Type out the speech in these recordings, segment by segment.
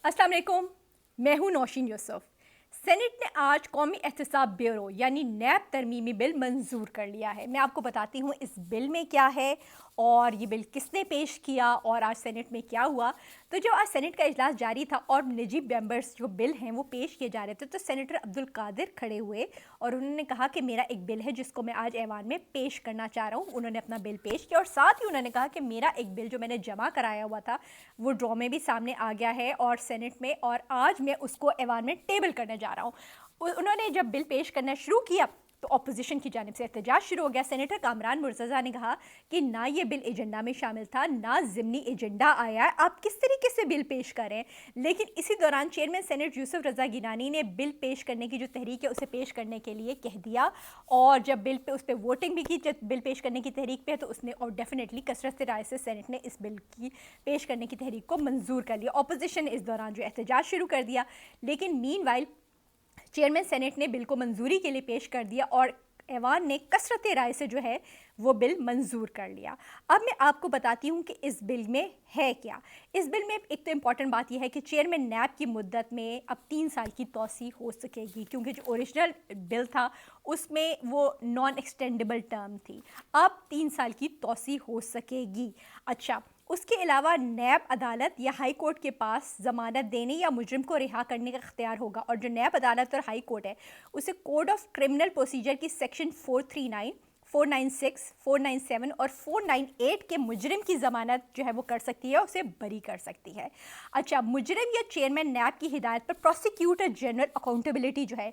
अस्सलाम वालेकुम, मैं हूँ नौशीन यूसुफ। सेनेट ने आज कौमी एहतसाब ब्यूरो यानी नैब तरमीमी बिल मंजूर कर लिया है। मैं आपको बताती हूँ इस बिल में क्या है और ये बिल किसने पेश किया और आज सेनेट में क्या हुआ। तो जो आज सेनेट का इजलास जारी था और निजी मेंबर्स जो बिल हैं वो पेश किए जा रहे थे, तो सेनेटर अब्दुल कादिर खड़े हुए और उन्होंने कहा कि मेरा एक बिल है जिसको मैं आज ऐवान में पेश करना चाह रहा हूँ। उन्होंने अपना बिल पेश किया और साथ ही उन्होंने कहा कि मेरा एक बिल जो मैंने जमा कराया हुआ था वो ड्रॉ में भी सामने आ गया है और सेनेट में, और आज मैं उसको ऐवान में टेबल करने जा रहा हूँ। उन्होंने जब बिल पेश करना शुरू किया तो अपोजिशन की जानिब से एहतजाज शुरू हो गया। सेनेटर कामरान मुर्तज़ा ने कहा कि ना ये बिल एजेंडा में शामिल था, ना ज़िमनी एजेंडा आया है, आप किस तरीके से बिल पेश करें। लेकिन इसी दौरान चेयरमैन सेनेट यूसुफ रज़ा गिलानी ने बिल पेश करने की जो तहरीक है उसे पेश करने के लिए कह दिया, और जब बिल पे उस पर वोटिंग भी की, जब बिल पेश करने की तहरीक पे, तो उसने और डेफिनेटली कसरत राय से सेनेट ने इस बिल की पेश करने की तहरीक को मंजूर कर लिया। अपोजिशन ने इस दौरान जो एहतजाज शुरू कर दिया, लेकिन मीनवाइल चेयरमैन सेनेट ने बिल को मंजूरी के लिए पेश कर दिया और ऐवान ने कसरत राय से जो है वो बिल मंजूर कर लिया। अब मैं आपको बताती हूँ कि इस बिल में है क्या। इस बिल में एक तो इम्पॉर्टेंट बात यह है कि चेयरमैन नैब की मुद्दत में अब 3 साल की तोसी हो सकेगी, क्योंकि जो ओरिजिनल बिल था उसमें वो नॉन एक्सटेंडेबल टर्म थी, अब 3 साल की तोसी हो सकेगी। अच्छा, उसके अलावा नैब अदालत या हाई कोर्ट के पास ज़मानत देने या मुजरिम को रिहा करने का इख्तियार होगा, और जो नैब अदालत और हाई कोर्ट है उसे कोड ऑफ क्रिमिनल प्रोसीजर की सेक्शन 439, 496, 497 और 498 के मुजरिम की ज़मानत जो है वो कर सकती है, उसे बरी कर सकती है। अच्छा, मुजरिम या चेयरमैन नैब की हिदायत पर प्रोसिक्यूटर जनरल अकाउंटेबिलिटी जो है,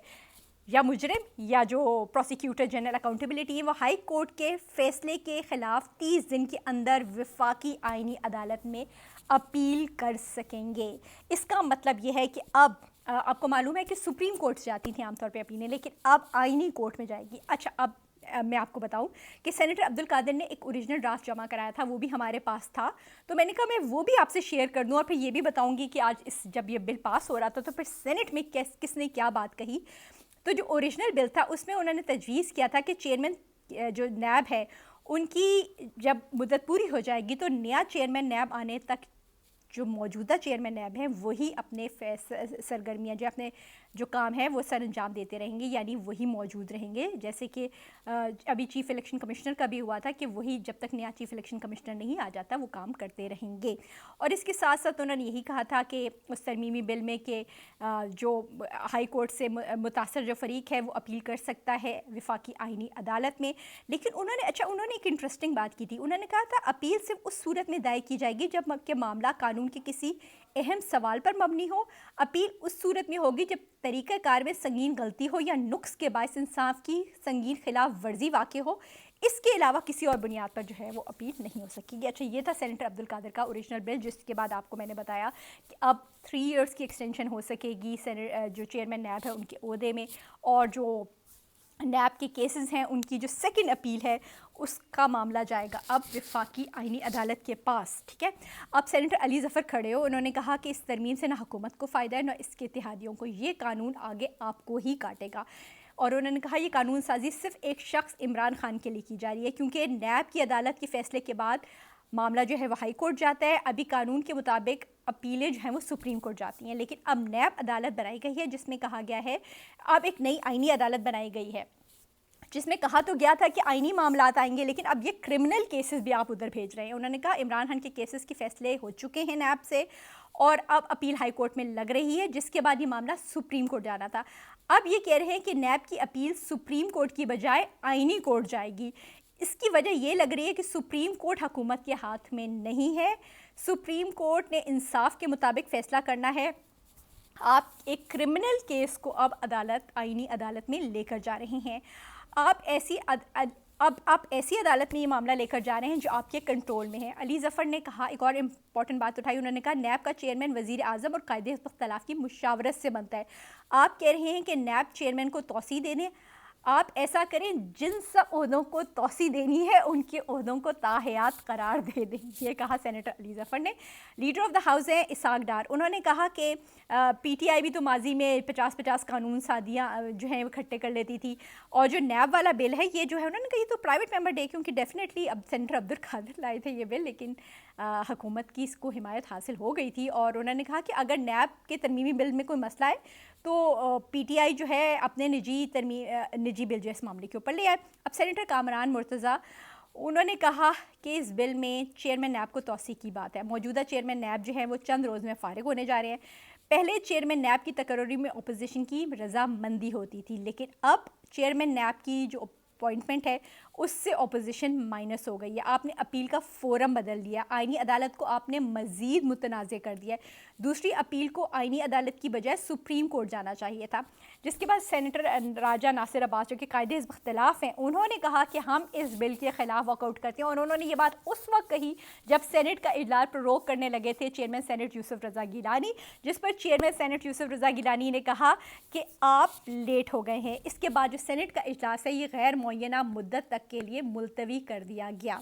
या मुजरिम या जो प्रोसिक्यूटर जनरल अकाउंटेबिलिटी है, वो हाई कोर्ट के फैसले के ख़िलाफ़ 30 दिन के अंदर वफाकी आइनी अदालत में अपील कर सकेंगे। इसका मतलब ये है कि अब आपको मालूम है कि सुप्रीम कोर्ट से जाती थी आमतौर पे अपीलें, लेकिन अब आइनी कोर्ट में जाएगी। अच्छा, अब मैं आपको बताऊं कि सेनेटर अब्दुल कादिर ने एक ओरिजिनल ड्राफ्ट जमा कराया था, वो भी हमारे पास था, तो मैंने कहा मैं वो भी आपसे शेयर कर दूं और फिर ये भी बताऊंगी कि आज जब ये बिल पास हो रहा था तो फिर सेनेट में किसने क्या बात कही। तो जो ओरिजिनल बिल था उसमें उन्होंने तजवीज़ किया था कि चेयरमैन जो नैब है उनकी जब मुद्दत पूरी हो जाएगी तो नया चेयरमैन नैब आने तक जो मौजूदा चेयरमैन नैब हैं वही अपने सरगर्मियाँ जो अपने जो काम है वो सर अंजाम देते रहेंगे, यानी वही मौजूद रहेंगे। जैसे कि अभी चीफ़ इलेक्शन कमिश्नर का भी हुआ था कि वही जब तक नया चीफ़ इलेक्शन कमिश्नर नहीं आ जाता वो काम करते रहेंगे। और इसके साथ साथ उन्होंने यही कहा था कि उस तरमीमी बिल में कि जो हाई कोर्ट से मुतासर जो फरीक है वो अपील कर सकता है वफाकी आइनी अदालत में। लेकिन उन्होंने एक इंटरेस्टिंग बात की थी। उन्होंने कहा था अपील सिर्फ उस सूरत में दायर की जाएगी जब के मामला कानून के किसी अहम सवाल पर मबनी हो। अपील उस सूरत में होगी जब तरीक़ाकार में संगीन गलती हो या नुक्स के बायस इंसाफ की संगीन खिलाफ वर्जी वाक़ हो। इसके अलावा किसी और बुनियाद पर जो है वो अपील नहीं हो सकेगी। अच्छा, ये था सेनेटर अब्दुल कादिर का ओरिजिनल बिल, जिसके बाद आपको मैंने बताया कि अब 3 इयर्स की एक्सटेंशन हो सकेगी जो चेयरमैन नैब है उनके ओहदे में, और जो नैब के केसेस हैं उनकी जो सेकंड अपील है उसका मामला जाएगा अब वफाकी आइनी अदालत के पास। ठीक है, अब सेनेटर अली ज़फ़र खड़े हो, उन्होंने कहा कि इस तरमीम से ना हुकूमत को फ़ायदा है ना इसके इत्तेहादियों को, ये कानून आगे आपको ही काटेगा। और उन्होंने कहा ये कानून साजी सिर्फ एक शख्स इमरान खान के लिए की जा रही है, क्योंकि नैब की अदालत के फ़ैसले के बाद मामला जो है वो हाई कोर्ट जाता है। अभी कानून के मुताबिक अपीलें जो हैं वो सुप्रीम कोर्ट जाती हैं, लेकिन अब नैब अदालत बनाई गई है जिसमें कहा गया है, अब एक नई आइनी अदालत बनाई गई है जिसमें कहा तो गया था कि आइनी मामलात आएंगे, लेकिन अब ये क्रिमिनल केसेस भी आप उधर भेज रहे हैं। उन्होंने कहा इमरान खान के केसेस के फैसले हो चुके हैं नैब से और अब अपील हाई कोर्ट में लग रही है, जिसके बाद ये मामला सुप्रीम कोर्ट जाना था। अब ये कह रहे हैं कि नैब की अपील सुप्रीम कोर्ट की बजाय आइनी कोर्ट जाएगी। इसकी वजह ये लग रही है कि सुप्रीम कोर्ट हुकूमत के हाथ में नहीं है। सुप्रीम कोर्ट ने इंसाफ के मुताबिक फ़ैसला करना है। आप एक क्रिमिनल केस को अब आइनी अदालत में लेकर जा रहे हैं। आप ऐसी अदालत में ये मामला लेकर जा रहे हैं जो आपके कंट्रोल में है। अली ज़फ़र ने कहा, एक और इम्पॉर्टेंट बात उठाई, उन्होंने कहा नैब का चेयरमैन वज़ीर आज़म और कायदे इख्तिलाफ़ की मुशावरत से बनता है। आप कह रहे हैं कि नैब चेयरमैन को तौसी देने, आप ऐसा करें जिन सब ओहदों को तौसी देनी है उनके ओहदों को ताहयात करार दे दें, ये कहा सेनेटर अली ज़फ़र ने। लीडर ऑफ द हाउस है इसाक डार, उन्होंने कहा कि पीटीआई भी तो माजी में 50-50 कानून सादियाँ जो हैं वो इकट्ठे कर लेती थी, और जो नैब वाला बिल है ये जो है उन्होंने कहा ये तो प्राइवेट मेंबर डे, क्योंकि डेफिनेटली अब सेनेटर अब्दुल कादिर लाए थे ये बिल, लेकिन हुकूमत की इसको हिमायत हासिल हो गई थी और उन्होंने कहा कि अगर नैब के तरमीमी बिल में कोई मसला है तो पीटीआई जो है अपने निजी बिल जो है इस मामले के ऊपर ले आए। अब सेनेटर कामरान मुर्तज़ा उन्होंने कहा कि इस बिल में चेयरमैन नैब को तौसीक़ की बात है। मौजूदा चेयरमैन नैब जो है वो चंद रोज़ में फ़ारिग होने जा रहे हैं। पहले चेयरमैन नैब की तकर्री में अपोजिशन की रजामंदी होती थी, लेकिन अब चेयरमैन नैब की जो अपॉइंटमेंट है उससे अपोजिशन माइनस हो गई है। आपने अपील का फोरम बदल दिया, आईनी अदालत को आपने मज़ीद मुतनाज़ कर दिया है। दूसरी अपील को आईनी अदालत की बजाय सुप्रीम कोर्ट जाना चाहिए था। जिसके बाद सेनेटर राजा नासिर अब्बास जो कि कायदे हिज़्ब इख्तिलाफ़ हैं, उन्होंने कहा कि हम इस बिल के ख़िलाफ़ वॉकआउट करते हैं और उन्होंने ये बात उस वक्त कही जब सेनेट का इजलास प्रोरोग करने लगे थे चेयरमैन सेनेट यूसुफ रज़ा गिलानी, जिस पर चेयरमैन सेनेट यूसुफ रज़ा गिलानी ने कहा कि आप लेट हो गए हैं। इसके बाद जो सेनेट का इजलास है ये गैर मुअय्यना मुद्दत तक के लिए मुलतवी कर दिया गया।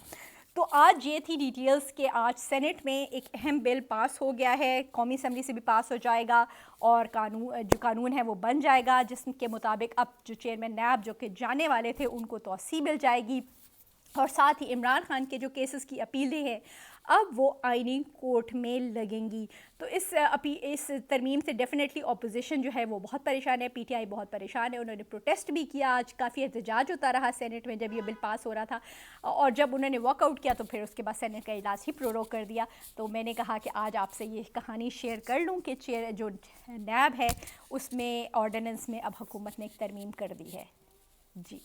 तो आज ये थी डिटेल्स कि आज सेनेट में एक अहम बिल पास हो गया है, कौमी असम्बली से भी पास हो जाएगा और कानून है वो बन जाएगा, जिसके मुताबिक अब जो चेयरमैन नैब जो कि जाने वाले थे उनको तौसीक़ मिल जाएगी और साथ ही इमरान खान के जो केसेस की अपीलें हैं अब वो आईनी कोर्ट में लगेंगी। तो इस तरमीम से डेफिनेटली अपोजिशन जो है वो बहुत परेशान है, पीटीआई बहुत परेशान है। उन्होंने प्रोटेस्ट भी किया, आज काफ़ी एहतजाज होता रहा सेनेट में जब ये बिल पास हो रहा था और जब उन्होंने वॉकआउट किया तो फिर उसके बाद सेनेट का इजलास ही प्रोरोग कर दिया। तो मैंने कहा कि आज आपसे ये कहानी शेयर कर लूँ कि जो नैब है उसमें ऑर्डिनेंस में अब हुकूमत ने एक तरमीम कर दी है। जी।